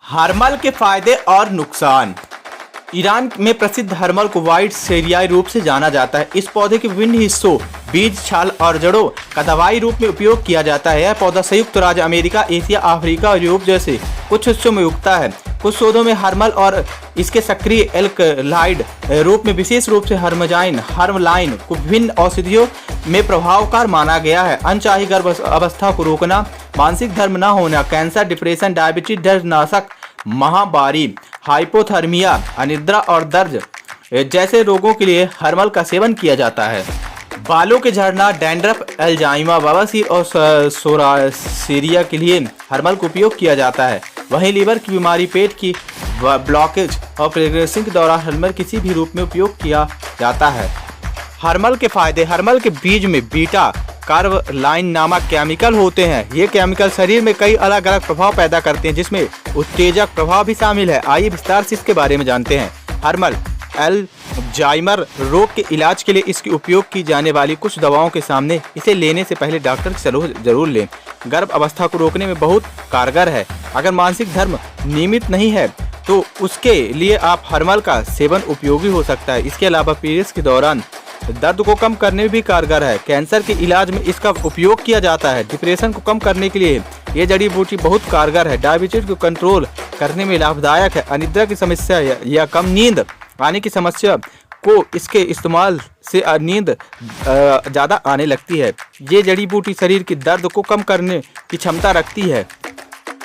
हर्मल के फायदे और नुकसान। ईरान में प्रसिद्ध हर्मल को वाइट सेरियाई रूप से जाना जाता है। इस पौधे के विभिन्न हिस्सों, बीज, छाल और जड़ों का दवाई रूप में उपयोग किया जाता है। यह पौधा संयुक्त राज्य अमेरिका, एशिया, अफ्रीका और यूरोप जैसे कुछ हिस्सों में उगता है। कुछ शोधों में हर्मल और इसके सक्रिय एल्कलॉइड रूप में, विशेष रूप से हर्मलाइन को विभिन्न औषधियों में प्रभावकार माना गया है। अनचाही गर्भ अवस्था को रोकना, मानसिक धर्म न होना, कैंसर, डिप्रेशन, डायबिटीज, दर्दनाशक, महामारी, हाइपोथर्मिया, अनिद्रा और दर्द जैसे रोगों के लिए हर्मल का सेवन किया जाता है। बालों के झड़ना, डैंड्रफ, अल्जाइमा, बवासीर और सोरासिया के लिए हर्मल का उपयोग किया जाता है। वहीं लीवर की बीमारी, पेट की ब्लॉकेज और प्रेगनेंसी के दौरान हर्मल किसी भी रूप में उपयोग किया जाता है। हर्मल के फायदे। हर्मल के बीज में बीटा कार्बलाइन नामक केमिकल होते हैं। ये केमिकल शरीर में कई अलग अलग प्रभाव पैदा करते हैं, जिसमें उत्तेजक प्रभाव भी शामिल है। आइए विस्तार से इसके बारे में जानते हैं। हर्मल अल्जाइमर रोग के इलाज के लिए इसकी उपयोग की जाने वाली कुछ दवाओं के सामने इसे लेने से पहले डॉक्टर की सलाह जरूर लें। गर्भ अवस्था को रोकने में बहुत कारगर है। अगर मानसिक धर्म नियमित नहीं है तो उसके लिए आप हर्मल का सेवन उपयोगी हो सकता है। इसके अलावा पीरियड्स के दौरान दर्द को कम करने में भी कारगर है। कैंसर के इलाज में इसका उपयोग किया जाता है। डिप्रेशन को कम करने के लिए ये जड़ी बूटी बहुत कारगर है। डायबिटीज को कंट्रोल करने में लाभदायक है। अनिद्रा की समस्या या कम नींद आने की समस्या को इसके इस्तेमाल से नींद ज़्यादा आने लगती है। ये जड़ी बूटी शरीर की दर्द को कम करने की क्षमता रखती है।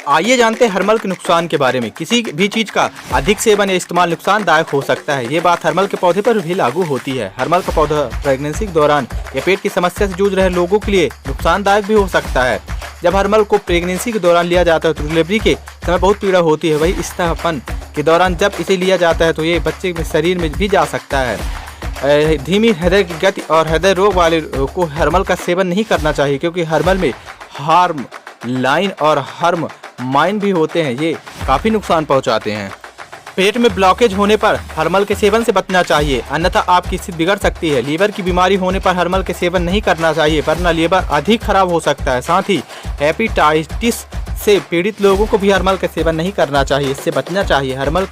आइए जानते हैं हर्मल के नुकसान के बारे में। किसी भी चीज़ का अधिक सेवन या इस्तेमाल नुकसानदायक हो सकता है। ये बात हर्मल के पौधे पर भी लागू होती है। हर्मल का पौधा प्रेगनेंसी के दौरान या पेट की समस्या से जूझ रहे लोगों के लिए नुकसानदायक भी हो सकता है। जब हर्मल को प्रेगनेंसी के दौरान लिया जाता है तो डिलीवरी के समय बहुत पीड़ा होती है। वही स्तनपान के दौरान जब इसे लिया जाता है तो ये बच्चे के शरीर में भी जा सकता है। धीमी हृदय की गति और हृदय रोग वाले को हर्मल का सेवन नहीं करना चाहिए, क्योंकि हर्मल में हार्मलाइन और हर्ममाइन भी होते हैं। ये काफ़ी नुकसान पहुंचाते हैं। पेट में ब्लॉकेज होने पर हर्मल के सेवन से बचना चाहिए, अन्यथा आपकी स्थिति बिगड़ सकती है। लीवर की बीमारी होने पर हर्मल के सेवन नहीं करना चाहिए, वरना लीवर अधिक खराब हो सकता है। साथ ही हेपेटाइटिस से पीड़ित लोगों को भी हर्मल का सेवन नहीं करना चाहिए, इससे बचना चाहिए। हर्मल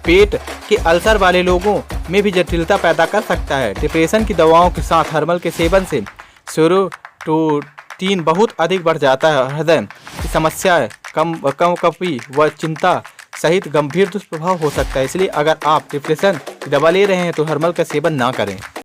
पेट के अल्सर वाले लोगों में भी जटिलता पैदा कर सकता है। डिप्रेशन की दवाओं के साथ हर्मल के सेवन से सेरोटोनिन बहुत अधिक बढ़ जाता है। हृदय की समस्याएं, कमी व चिंता सहित गंभीर दुष्प्रभाव हो सकता है। इसलिए अगर आप डिप्रेशन की दवा ले रहे हैं तो हर्मल का सेवन ना करें।